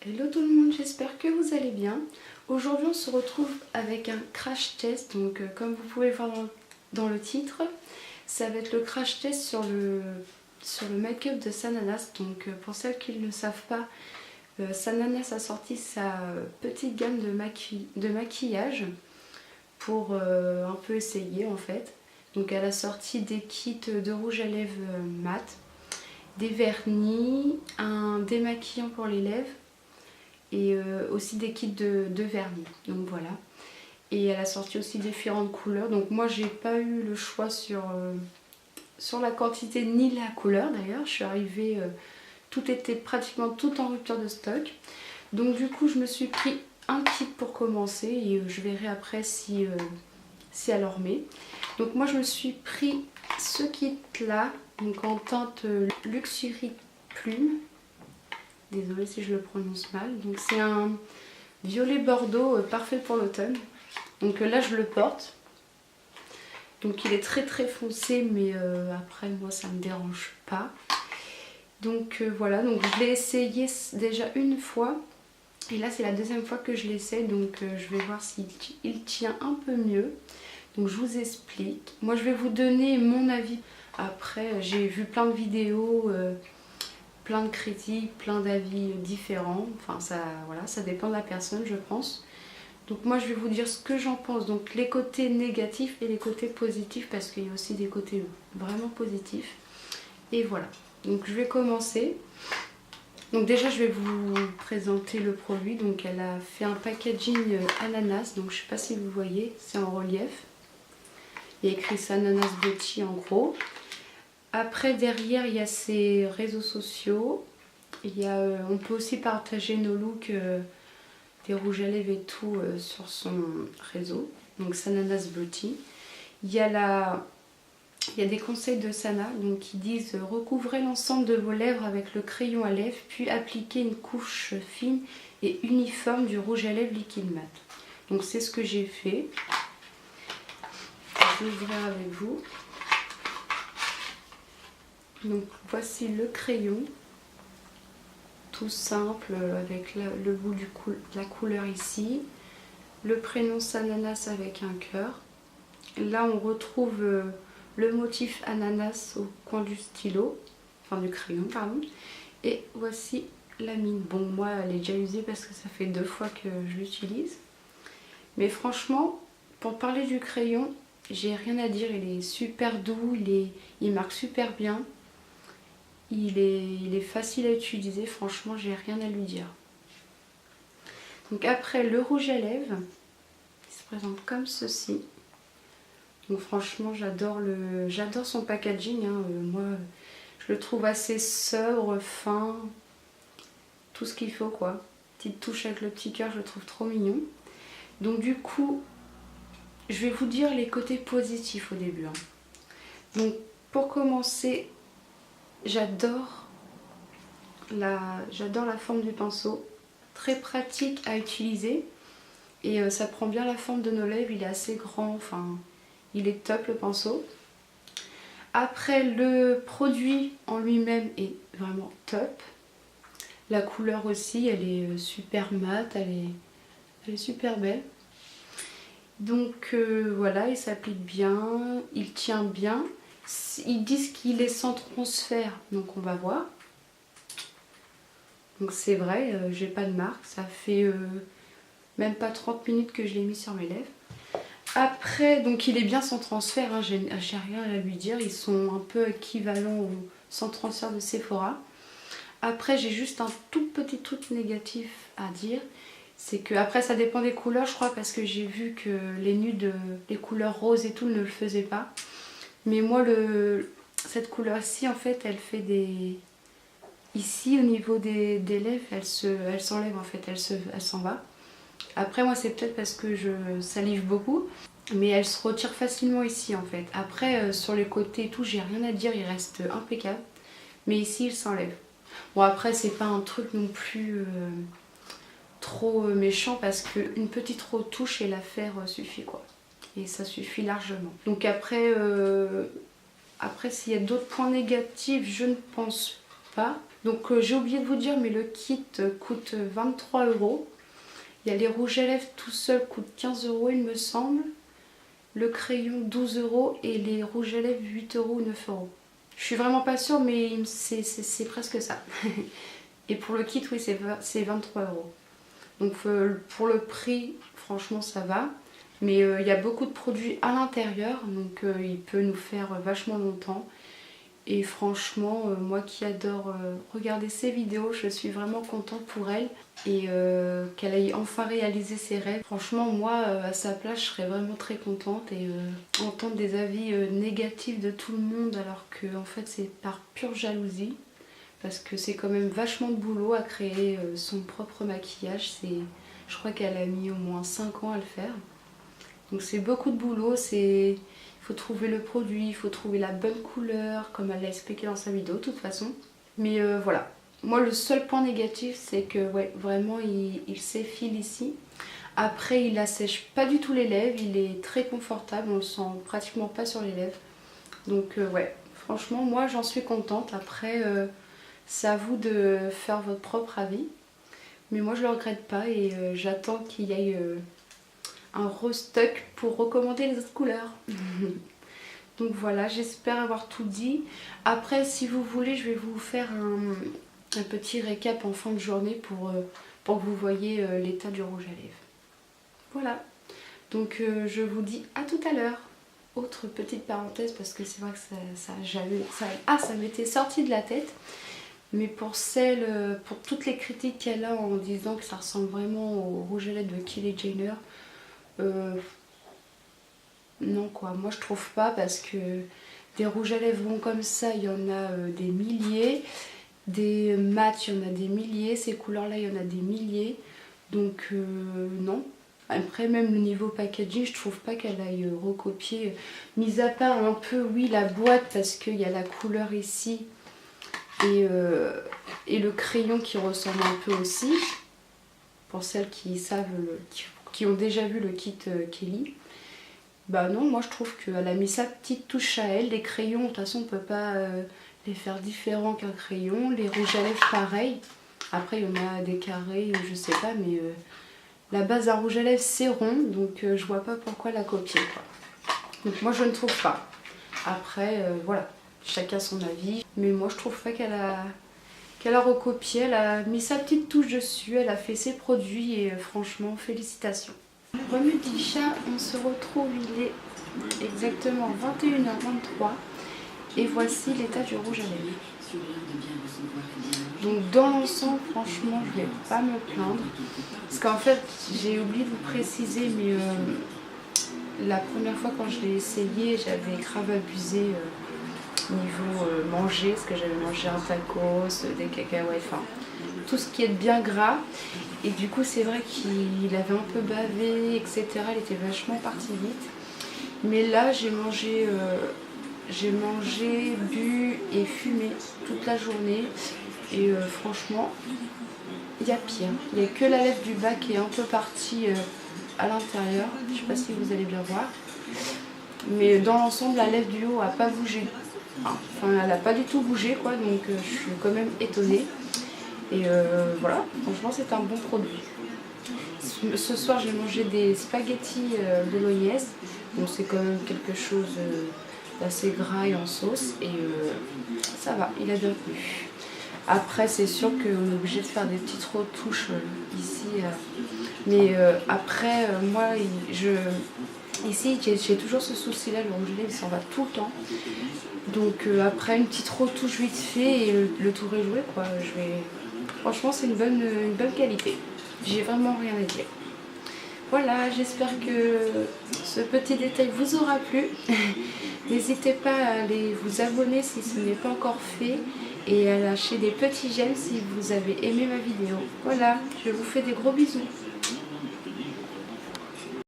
Hello tout le monde, j'espère que vous allez bien. Aujourd'hui on se retrouve avec un crash test, donc comme vous pouvez le voir dans le titre, ça va être le crash test sur le make-up de Sananas. Donc pour celles qui ne le savent pas, Sananas a sorti sa petite gamme de maquillage pour un peu essayer en fait. Donc elle a sorti des kits de rouge à lèvres mat, des vernis, un démaquillant pour les lèvres, et aussi des kits de vernis, donc voilà. Et elle a sorti aussi différentes couleurs, donc moi j'ai pas eu le choix sur la quantité ni la couleur d'ailleurs. Je suis arrivée, tout était pratiquement tout en rupture de stock, donc du coup je me suis pris un kit pour commencer et je verrai après si elle en remet. Donc moi je me suis pris ce kit là, donc en teinte Luxury Plume. Désolée si je le prononce mal. Donc c'est un violet bordeaux parfait pour l'automne. Donc là je le porte. Donc il est très très foncé, mais après moi ça me dérange pas. Donc voilà, donc je l'ai essayé déjà une fois. Et là c'est la deuxième fois que je l'essaie, donc je vais voir s'il tient un peu mieux. Donc je vous explique. Moi je vais vous donner mon avis. Après j'ai vu plein de vidéos, plein de critiques, plein d'avis différents. Enfin ça, voilà, ça dépend de la personne je pense. Donc moi je vais vous dire ce que j'en pense. Donc les côtés négatifs et les côtés positifs, parce qu'il y a aussi des côtés vraiment positifs. Et voilà. Donc je vais commencer. Donc déjà je vais vous présenter le produit. Donc elle a fait un packaging ananas. Donc je sais pas si vous voyez, c'est en relief. Il y a écrit Sananas Beauty en gros. Après derrière il y a ses réseaux sociaux. On peut aussi partager nos looks, des rouges à lèvres et tout sur son réseau. Donc Sananas Beauty. Il y a des conseils de Sana donc, qui disent recouvrez l'ensemble de vos lèvres avec le crayon à lèvres, puis appliquez une couche fine et uniforme du rouge à lèvres liquide mat. Donc c'est ce que j'ai fait. Je vais ouvrir avec vous. Donc voici le crayon, tout simple avec le bout de la couleur ici, le prénom Sananas avec un cœur. Là on retrouve le motif ananas au coin du stylo, enfin du crayon pardon, et voici la mine. Bon moi elle est déjà usée parce que ça fait 2 fois que je l'utilise, mais franchement pour parler du crayon j'ai rien à dire, il est super doux, il marque super bien. Il est facile à utiliser, franchement j'ai rien à lui dire. Donc après le rouge à lèvres, il se présente comme ceci. Donc franchement j'adore son packaging, hein. Moi je le trouve assez sobre, fin, tout ce qu'il faut quoi. Petite touche avec le petit cœur, je le trouve trop mignon. Donc du coup je vais vous dire les côtés positifs au début, hein. Donc pour commencer, j'adore la forme du pinceau, très pratique à utiliser et ça prend bien la forme de nos lèvres, il est assez grand, enfin il est top le pinceau. Après le produit en lui-même est vraiment top, la couleur aussi elle est super mate, elle est super belle. Donc voilà, il s'applique bien, il tient bien. Ils disent qu'il est sans transfert, donc on va voir. Donc c'est vrai, j'ai pas de marque, ça fait même pas 30 minutes que je l'ai mis sur mes lèvres. Après, donc il est bien sans transfert, hein, j'ai rien à lui dire, ils sont un peu équivalents au sans transfert de Sephora. Après j'ai juste un tout petit truc négatif à dire, c'est que après ça dépend des couleurs je crois, parce que j'ai vu que les nudes, les couleurs roses et tout ne le faisaient pas. Mais moi cette couleur-ci en fait elle fait des... Ici au niveau des lèvres elle s'enlève en fait, elle s'en va. Après moi c'est peut-être parce que je salive beaucoup, mais elle se retire facilement ici en fait. Après sur les côtés et tout j'ai rien à dire, il reste impeccable. Mais ici il s'enlève. Bon après c'est pas un truc non plus trop méchant, parce qu'une petite retouche et l'affaire suffit quoi. Et ça suffit largement. Donc après s'il y a d'autres points négatifs, je ne pense pas. Donc j'ai oublié de vous dire, mais le kit coûte 23 €. Il y a les rouges à lèvres tout seul coûtent 15 € il me semble. Le crayon 12 € et les rouges à lèvres 8 € ou 9 €. Je suis vraiment pas sûre, mais c'est presque ça. Et pour le kit, oui, c'est 23 €. Donc pour le prix, franchement ça va. Mais il y a beaucoup de produits à l'intérieur, donc il peut nous faire vachement longtemps. Et franchement, moi qui adore regarder ses vidéos, je suis vraiment contente pour elle. Et qu'elle ait enfin réalisé ses rêves. Franchement, moi, à sa place, je serais vraiment très contente. Et entendre des avis négatifs de tout le monde, alors que en fait c'est par pure jalousie. Parce que c'est quand même vachement de boulot à créer son propre maquillage. Je crois qu'elle a mis au moins 5 ans à le faire. Donc c'est beaucoup de boulot, il faut trouver le produit, il faut trouver la bonne couleur, comme elle l'a expliqué dans sa vidéo de toute façon. Mais voilà, moi le seul point négatif c'est que ouais, vraiment il s'effile ici. Après il assèche pas du tout les lèvres, il est très confortable, on le sent pratiquement pas sur les lèvres. Donc ouais, franchement moi j'en suis contente. Après c'est à vous de faire votre propre avis. Mais moi je le regrette pas et j'attends qu'il y ait un restock pour recommander les autres couleurs. Donc voilà, j'espère avoir tout dit. Après, si vous voulez, je vais vous faire un petit récap en fin de journée pour que vous voyez l'état du rouge à lèvres. Voilà, donc je vous dis à tout à l'heure. Autre petite parenthèse, parce que c'est vrai que ça m'était sorti de la tête. Mais pour toutes les critiques qu'elle a en disant que ça ressemble vraiment au rouge à lèvres de Kylie Jenner, non quoi, moi je trouve pas, parce que des rouges à lèvres ronds comme ça, il y en a des milliers, des mats, il y en a des milliers, ces couleurs là, il y en a des milliers, donc non. Après même le niveau packaging, je trouve pas qu'elle aille recopier, mis à part un peu, oui, la boîte, parce qu'il y a la couleur ici, et le crayon qui ressemble un peu aussi, pour celles qui savent, qui ont déjà vu le kit Kelly. Bah non, moi je trouve qu'elle a mis sa petite touche à elle. Les crayons, de toute façon on peut pas les faire différents qu'un crayon. Les rouges à lèvres pareil. Après il y en a des carrés, je sais pas, mais la base d'un rouge à lèvres c'est rond, donc je vois pas pourquoi la copier quoi. Donc moi je ne trouve pas. Après voilà, chacun son avis. Mais moi je trouve pas qu'elle a recopié, elle a mis sa petite touche dessus, elle a fait ses produits et franchement félicitations. Remue Tisha, on se retrouve, il est exactement 21h23 et voici l'état du rouge à lèvres. Donc dans l'ensemble, franchement, je vais pas me plaindre. Parce qu'en fait, j'ai oublié de vous préciser, mais la première fois quand je l'ai essayé, j'avais grave abusé niveau manger, parce que j'avais mangé un tacos, des cacahuètes, enfin tout ce qui est bien gras. Et du coup c'est vrai qu'il avait un peu bavé, etc. Il était vachement parti vite. Mais là j'ai mangé, bu et fumé toute la journée. Et franchement, il y a pire. Il n'y a que la lèvre du bas qui est un peu partie à l'intérieur. Je ne sais pas si vous allez bien voir. Mais dans l'ensemble, la lèvre du haut n'a pas bougé. Enfin, elle n'a pas du tout bougé, quoi. Donc je suis quand même étonnée. Et voilà, franchement c'est un bon produit. Ce soir j'ai mangé des spaghettis bolognaise, donc c'est quand même quelque chose d'assez gras et en sauce, et ça va, il a bien plu. Après c'est sûr qu'on est obligé de faire des petites retouches ici, mais après moi ici j'ai toujours ce souci là, le rouge à lèvres il s'en va tout le temps. Donc après une petite retouche vite fait et le tour est joué quoi. Franchement c'est une bonne qualité. J'ai vraiment rien à dire. Voilà, j'espère que ce petit détail vous aura plu. N'hésitez pas à aller vous abonner si ce n'est pas encore fait et à lâcher des petits j'aime si vous avez aimé ma vidéo. Voilà, je vous fais des gros bisous.